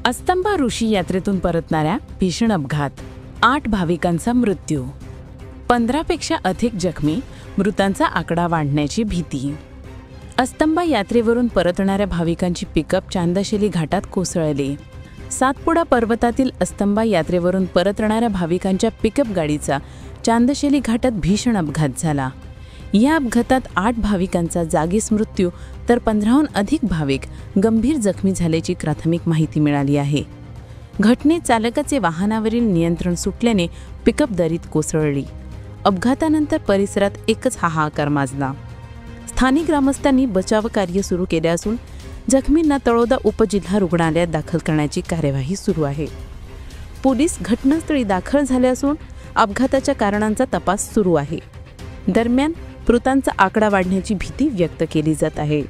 अस्तंबा ऋषी यात्रेतून परतणाऱ्या भीषण अपघात, 8 भाविकांचा मृत्यू, 15पेक्षा अधिक जखमी, मृतांचा आकडा वाढण्याची भीती. अस्तंबा यात्रेवरून परतणाऱ्या भाविकांची पिकअप चांदशेली घाटात कोसळली. सातपुडा पर्वतातील अस्तंबा यात्रेवरून परतणाऱ्या भाविकांच्या पिकअप गाडीचा चांदशेली घाटात भीषण अपघात झाला. या अपघातात 8 भाविकांचा जागीच मृत्यू तर 15हून अधिक भाविक गंभीर जखमी झाल्याची प्राथमिक माहिती मिळाली आहे. घटनेत चालकाचे वाहनावरील नियंत्रण सुटल्याने पिकअप दरीत कोसळली. अपघातानंतर परिसरात एकच हाहाकार माजला. स्थानिक ग्रामस्थांनी बचाव कार्य सुरू केले असून जखमींना तळोदा उपजिल्हा रुग्णालयात दाखल करण्याची कार्यवाही सुरू आहे. पोलीस घटनास्थळी दाखल झाले असून अपघाताच्या कारणांचा तपास सुरू आहे. दरम्यान मृतांचा आकडा वाढण्याची भीती व्यक्त केली जात आहे.